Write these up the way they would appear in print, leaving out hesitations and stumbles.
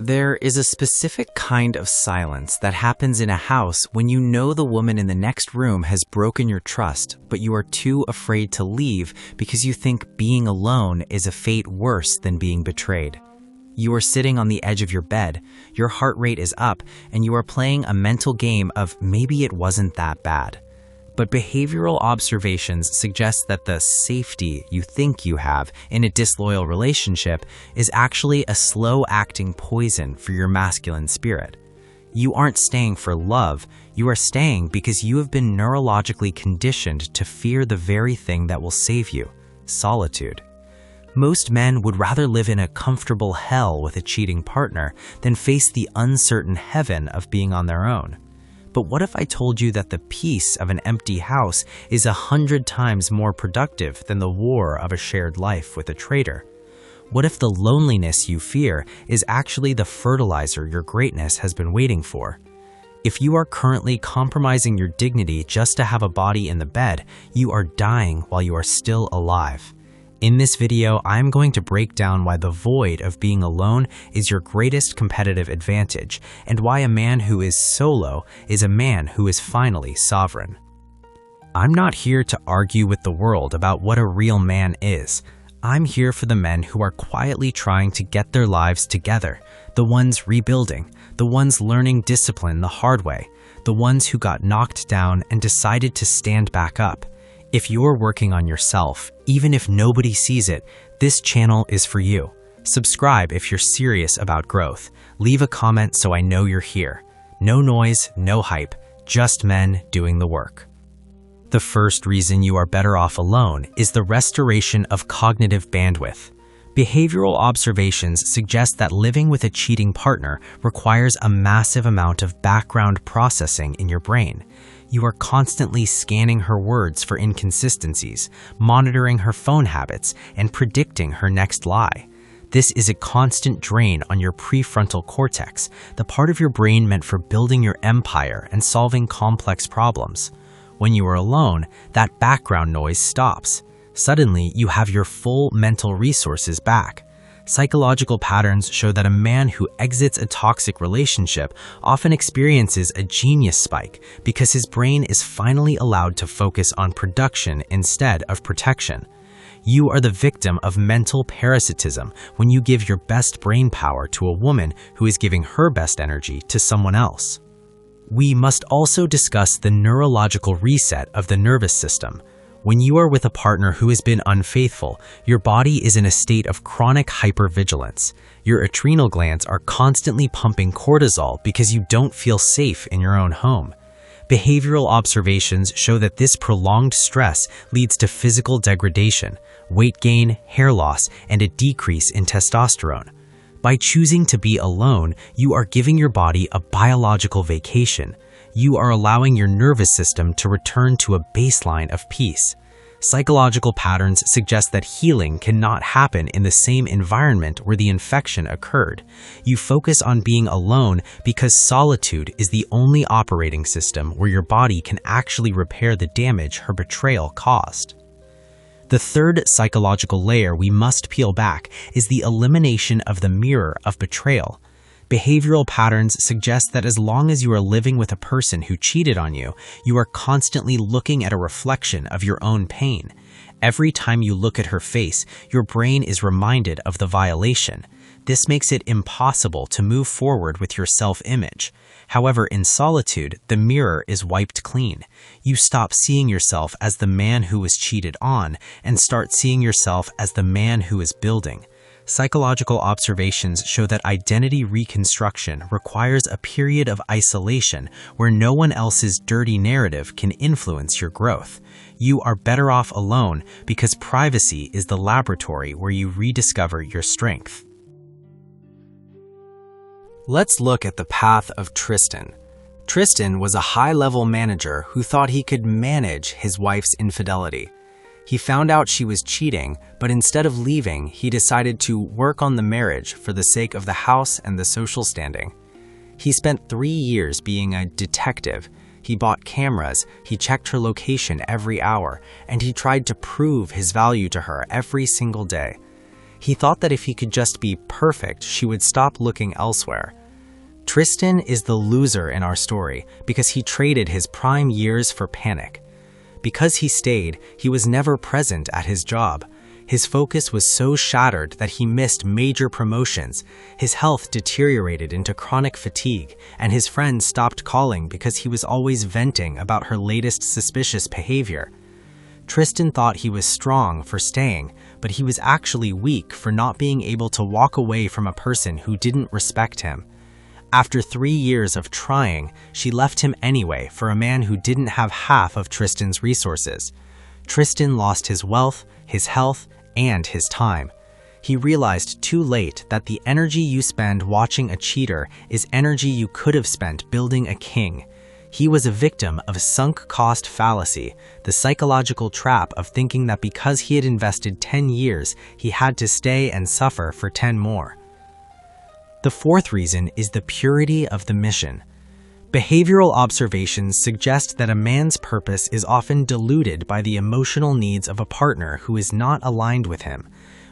There is a specific kind of silence that happens in a house when you know the woman in the next room has broken your trust, but you are too afraid to leave because you think being alone is a fate worse than being betrayed. You are sitting on the edge of your bed, your heart rate is up, and you are playing a mental game of maybe it wasn't that bad. But behavioral observations suggest that the safety you think you have in a disloyal relationship is actually a slow-acting poison for your masculine spirit. You aren't staying for love, you are staying because you have been neurologically conditioned to fear the very thing that will save you: solitude. Most men would rather live in a comfortable hell with a cheating partner than face the uncertain heaven of being on their own. But what if I told you that the peace of an empty house is 100 times more productive than the war of a shared life with a traitor? What if the loneliness you fear is actually the fertilizer your greatness has been waiting for? If you are currently compromising your dignity just to have a body in the bed, you are dying while you are still alive. In this video, I'm going to break down why the void of being alone is your greatest competitive advantage, and why a man who is solo is a man who is finally sovereign. I'm not here to argue with the world about what a real man is. I'm here for the men who are quietly trying to get their lives together, the ones rebuilding, the ones learning discipline the hard way, the ones who got knocked down and decided to stand back up. If you're working on yourself, even if nobody sees it, this channel is for you. Subscribe if you're serious about growth. Leave a comment so I know you're here. No noise, no hype, just men doing the work. The first reason you are better off alone is the restoration of cognitive bandwidth. Behavioral observations suggest that living with a cheating partner requires a massive amount of background processing in your brain. You are constantly scanning her words for inconsistencies, monitoring her phone habits, and predicting her next lie. This is a constant drain on your prefrontal cortex, the part of your brain meant for building your empire and solving complex problems. When you are alone, that background noise stops. Suddenly, you have your full mental resources back. Psychological patterns show that a man who exits a toxic relationship often experiences a genius spike because his brain is finally allowed to focus on production instead of protection. You are the victim of mental parasitism when you give your best brain power to a woman who is giving her best energy to someone else. We must also discuss the neurological reset of the nervous system. When you are with a partner who has been unfaithful, your body is in a state of chronic hypervigilance. Your adrenal glands are constantly pumping cortisol because you don't feel safe in your own home. Behavioral observations show that this prolonged stress leads to physical degradation, weight gain, hair loss, and a decrease in testosterone. By choosing to be alone, you are giving your body a biological vacation. You are allowing your nervous system to return to a baseline of peace. Psychological patterns suggest that healing cannot happen in the same environment where the infection occurred. You focus on being alone because solitude is the only operating system where your body can actually repair the damage her betrayal caused. The third psychological layer we must peel back is the elimination of the mirror of betrayal. Behavioral patterns suggest that as long as you are living with a person who cheated on you, you are constantly looking at a reflection of your own pain. Every time you look at her face, your brain is reminded of the violation. This makes it impossible to move forward with your self-image. However, in solitude, the mirror is wiped clean. You stop seeing yourself as the man who was cheated on and start seeing yourself as the man who is building. Psychological observations show that identity reconstruction requires a period of isolation where no one else's dirty narrative can influence your growth. You are better off alone because privacy is the laboratory where you rediscover your strength. Let's look at the path of Tristan. Tristan was a high-level manager who thought he could manage his wife's infidelity. He found out she was cheating, but instead of leaving, he decided to work on the marriage for the sake of the house and the social standing. He spent 3 years being a detective. He bought cameras, he checked her location every hour, and he tried to prove his value to her every single day. He thought that if he could just be perfect, she would stop looking elsewhere. Tristan is the loser in our story because he traded his prime years for panic. Because he stayed, he was never present at his job. His focus was so shattered that he missed major promotions, his health deteriorated into chronic fatigue, and his friends stopped calling because he was always venting about her latest suspicious behavior. Tristan thought he was strong for staying, but he was actually weak for not being able to walk away from a person who didn't respect him. After 3 years of trying, she left him anyway for a man who didn't have half of Tristan's resources. Tristan lost his wealth, his health, and his time. He realized too late that the energy you spend watching a cheater is energy you could have spent building a king. He was a victim of sunk cost fallacy, the psychological trap of thinking that because he had invested 10 years, he had to stay and suffer for 10 more. The fourth reason is the purity of the mission. Behavioral observations suggest that a man's purpose is often diluted by the emotional needs of a partner who is not aligned with him.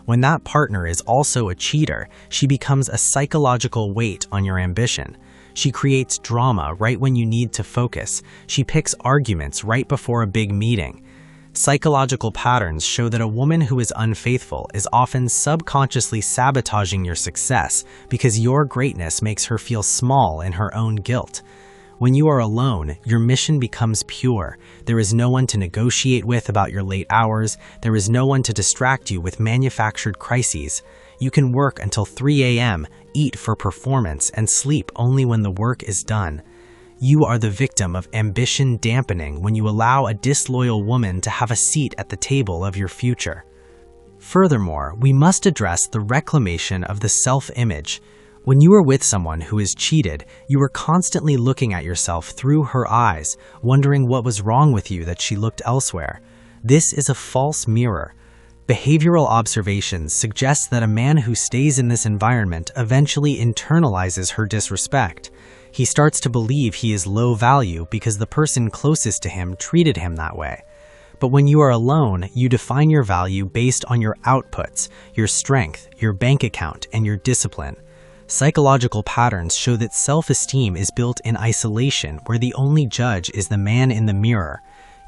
When that partner is also a cheater, she becomes a psychological weight on your ambition. She creates drama right when you need to focus. She picks arguments right before a big meeting. Psychological patterns show that a woman who is unfaithful is often subconsciously sabotaging your success because your greatness makes her feel small in her own guilt. When you are alone, your mission becomes pure. There is no one to negotiate with about your late hours. There is no one to distract you with manufactured crises. You can work until 3 a.m., eat for performance, and sleep only when the work is done. You are the victim of ambition dampening when you allow a disloyal woman to have a seat at the table of your future. Furthermore, we must address the reclamation of the self-image. When you are with someone who is cheated, you are constantly looking at yourself through her eyes, wondering what was wrong with you that she looked elsewhere. This is a false mirror. Behavioral observations suggest that a man who stays in this environment eventually internalizes her disrespect. He starts to believe he is low value because the person closest to him treated him that way. But when you are alone, you define your value based on your outputs, your strength, your bank account, and your discipline. Psychological patterns show that self-esteem is built in isolation, where the only judge is the man in the mirror.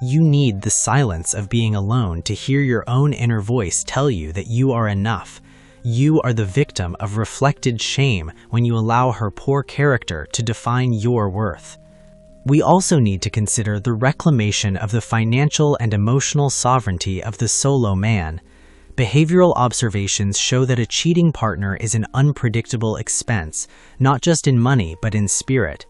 You need the silence of being alone to hear your own inner voice tell you that you are enough. You are the victim of reflected shame when you allow her poor character to define your worth. We also need to consider the reclamation of the financial and emotional sovereignty of the solo man. Behavioral observations show that a cheating partner is an unpredictable expense, not just in money but in spirit.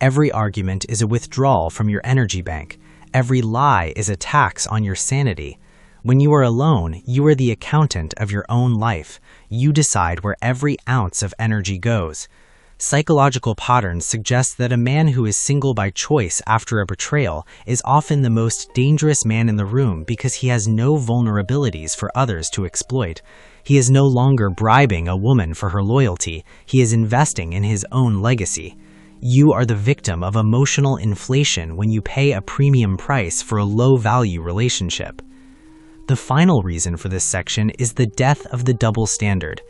Every argument is a withdrawal from your energy bank. Every lie is a tax on your sanity. When you are alone, you are the accountant of your own life. You decide where every ounce of energy goes. Psychological patterns suggest that a man who is single by choice after a betrayal is often the most dangerous man in the room because he has no vulnerabilities for others to exploit. He is no longer bribing a woman for her loyalty. He is investing in his own legacy. You are the victim of emotional inflation when you pay a premium price for a low-value relationship. The final reason for this section is the death of the double standard.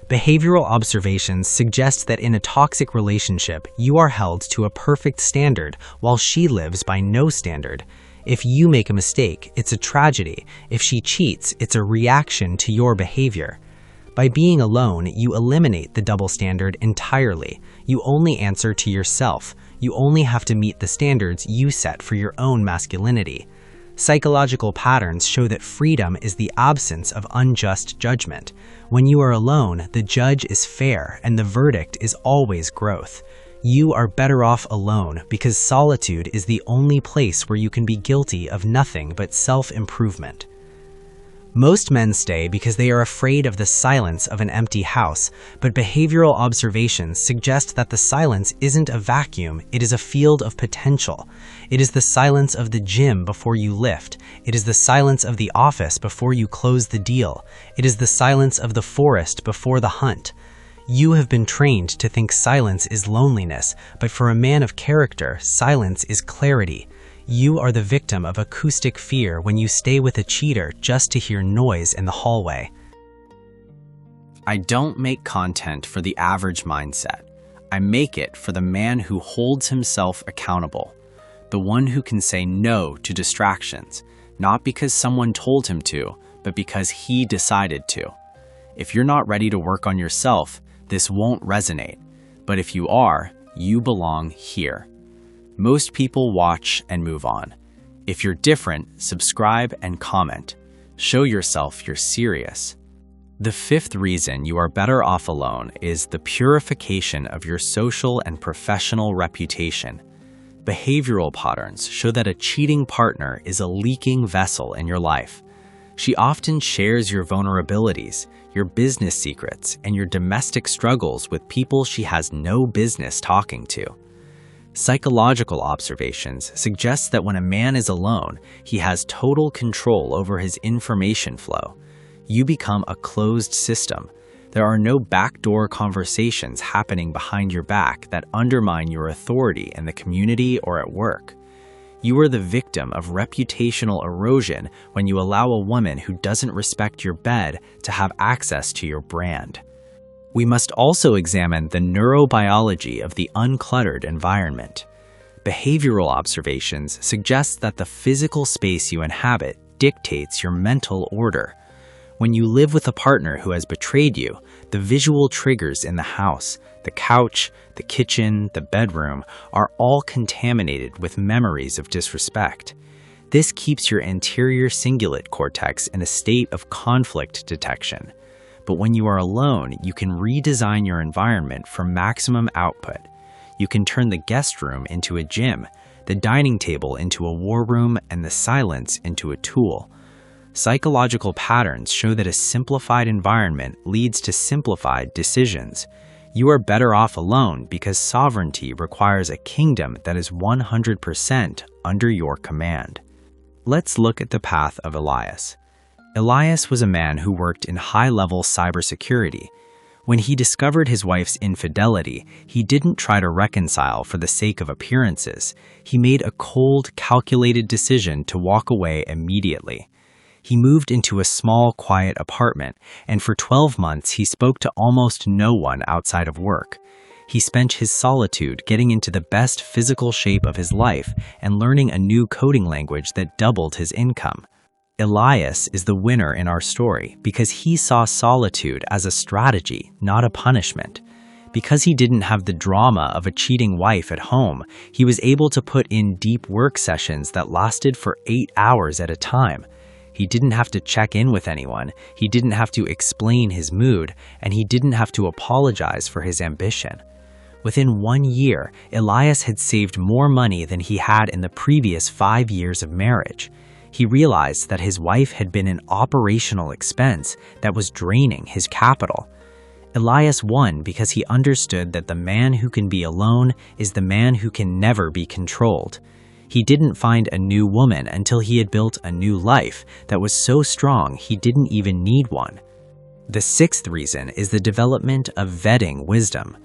Behavioral observations suggest that in a toxic relationship, you are held to a perfect standard while she lives by no standard. If you make a mistake, it's a tragedy. If she cheats, it's a reaction to your behavior. By being alone, you eliminate the double standard entirely. You only answer to yourself. You only have to meet the standards you set for your own masculinity. Psychological patterns show that freedom is the absence of unjust judgment. When you are alone, the judge is fair and the verdict is always growth. You are better off alone because solitude is the only place where you can be guilty of nothing but self-improvement. Most men stay because they are afraid of the silence of an empty house, but behavioral observations suggest that the silence isn't a vacuum, it is a field of potential. It is the silence of the gym before you lift. It is the silence of the office before you close the deal. It is the silence of the forest before the hunt. You have been trained to think silence is loneliness, but for a man of character, silence is clarity. You are the victim of acoustic fear when you stay with a cheater just to hear noise in the hallway. I don't make content for the average mindset. I make it for the man who holds himself accountable, the one who can say no to distractions, not because someone told him to, but because he decided to. If you're not ready to work on yourself, this won't resonate. But if you are, you belong here. Most people watch and move on. If you're different, subscribe and comment. Show yourself you're serious. The fifth reason you are better off alone is the purification of your social and professional reputation. Behavioral patterns show that a cheating partner is a leaking vessel in your life. She often shares your vulnerabilities, your business secrets, and your domestic struggles with people she has no business talking to. Psychological observations suggest that when a man is alone, he has total control over his information flow. You become a closed system. There are no backdoor conversations happening behind your back that undermine your authority in the community or at work. You are the victim of reputational erosion when you allow a woman who doesn't respect your bed to have access to your brand. We must also examine the neurobiology of the uncluttered environment. Behavioral observations suggest that the physical space you inhabit dictates your mental order. When you live with a partner who has betrayed you, the visual triggers in the house, the couch, the kitchen, the bedroom, are all contaminated with memories of disrespect. This keeps your anterior cingulate cortex in a state of conflict detection. But when you are alone, you can redesign your environment for maximum output. You can turn the guest room into a gym, the dining table into a war room, and the silence into a tool. Psychological patterns show that a simplified environment leads to simplified decisions. You are better off alone because sovereignty requires a kingdom that is 100% under your command. Let's look at the path of Elias. Elias was a man who worked in high-level cybersecurity. When he discovered his wife's infidelity, he didn't try to reconcile for the sake of appearances. He made a cold, calculated decision to walk away immediately. He moved into a small, quiet apartment, and for 12 months he spoke to almost no one outside of work. He spent his solitude getting into the best physical shape of his life and learning a new coding language that doubled his income. Elias is the winner in our story because he saw solitude as a strategy, not a punishment. Because he didn't have the drama of a cheating wife at home, he was able to put in deep work sessions that lasted for 8 hours at a time. He didn't have to check in with anyone, he didn't have to explain his mood, and he didn't have to apologize for his ambition. Within 1 year, Elias had saved more money than he had in the previous 5 years of marriage. He realized that his wife had been an operational expense that was draining his capital. Elias won because he understood that the man who can be alone is the man who can never be controlled. He didn't find a new woman until he had built a new life that was so strong he didn't even need one. The sixth reason is the development of vetting wisdom.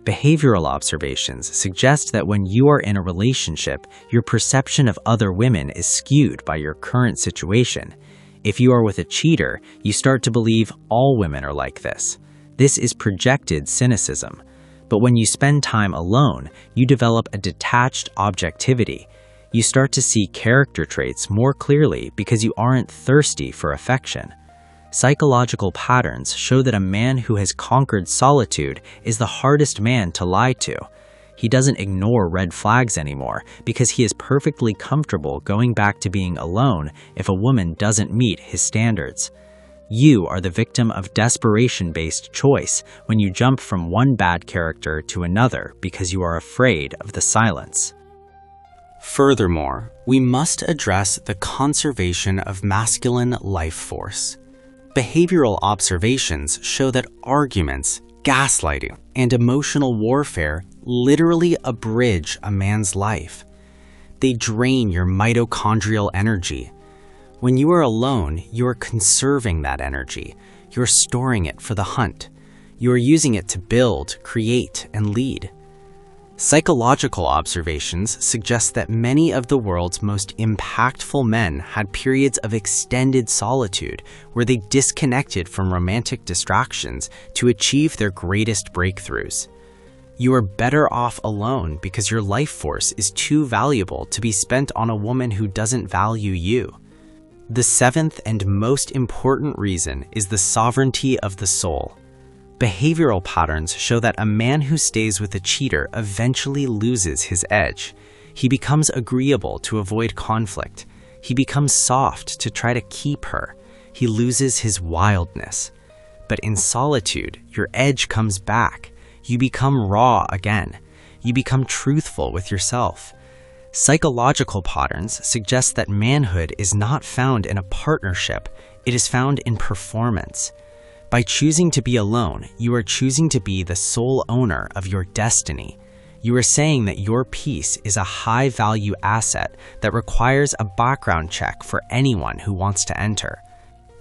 Behavioral observations suggest that when you are in a relationship, your perception of other women is skewed by your current situation. If you are with a cheater, you start to believe all women are like this. This is projected cynicism. But when you spend time alone, you develop a detached objectivity. You start to see character traits more clearly because you aren't thirsty for affection. Psychological patterns show that a man who has conquered solitude is the hardest man to lie to. He doesn't ignore red flags anymore because he is perfectly comfortable going back to being alone if a woman doesn't meet his standards. You are the victim of desperation-based choice when you jump from one bad character to another because you are afraid of the silence. Furthermore, we must address the conservation of masculine life force. Behavioral observations show that arguments, gaslighting, and emotional warfare literally abridge a man's life. They drain your mitochondrial energy. When you are alone, you are conserving that energy. You are storing it for the hunt. You are using it to build, create, and lead. Psychological observations suggest that many of the world's most impactful men had periods of extended solitude where they disconnected from romantic distractions to achieve their greatest breakthroughs. You are better off alone because your life force is too valuable to be spent on a woman who doesn't value you. The seventh and most important reason is the sovereignty of the soul. Behavioral patterns show that a man who stays with a cheater eventually loses his edge. He becomes agreeable to avoid conflict. He becomes soft to try to keep her. He loses his wildness. But in solitude, your edge comes back. You become raw again. You become truthful with yourself. Psychological patterns suggest that manhood is not found in a partnership. It is found in performance. By choosing to be alone, you are choosing to be the sole owner of your destiny. You are saying that your peace is a high-value asset that requires a background check for anyone who wants to enter.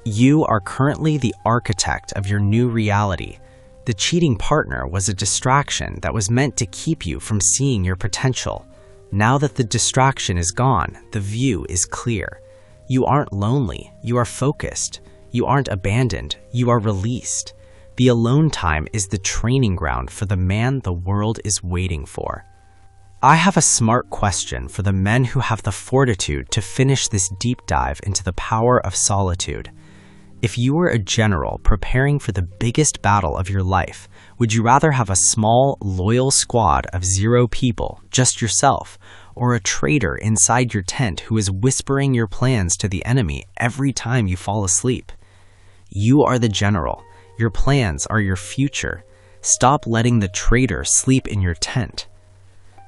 You are currently the architect of your new reality. The cheating partner was a distraction that was meant to keep you from seeing your potential. Now that the distraction is gone, the view is clear. You aren't lonely, you are focused. You aren't abandoned, you are released. The alone time is the training ground for the man the world is waiting for. I have a smart question for the men who have the fortitude to finish this deep dive into the power of solitude. If you were a general preparing for the biggest battle of your life, would you rather have a small, loyal squad of 0 people, just yourself, or a traitor inside your tent who is whispering your plans to the enemy every time you fall asleep? You are the general. Your plans are your future. Stop letting the traitor sleep in your tent.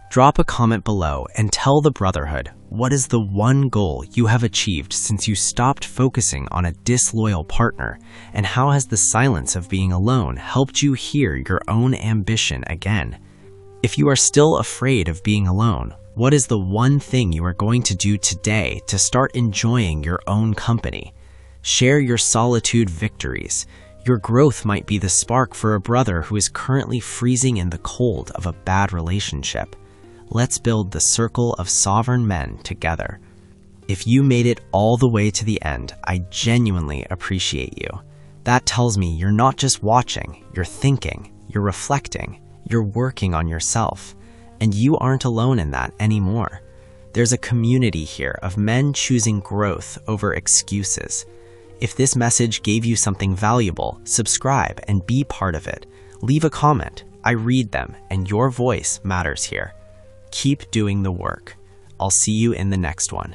Drop a comment below and tell the Brotherhood what is the one goal you have achieved since you stopped focusing on a disloyal partner, and how has the silence of being alone helped you hear your own ambition again? If you are still afraid of being alone, what is the one thing you are going to do today to start enjoying your own company? Share your solitude victories. Your growth might be the spark for a brother who is currently freezing in the cold of a bad relationship. Let's build the circle of sovereign men together. If you made it all the way to the end, I genuinely appreciate you. That tells me you're not just watching, you're thinking, you're reflecting, you're working on yourself. And you aren't alone in that anymore. There's a community here of men choosing growth over excuses. If this message gave you something valuable, subscribe and be part of it. Leave a comment. I read them, and your voice matters here. Keep doing the work. I'll see you in the next one.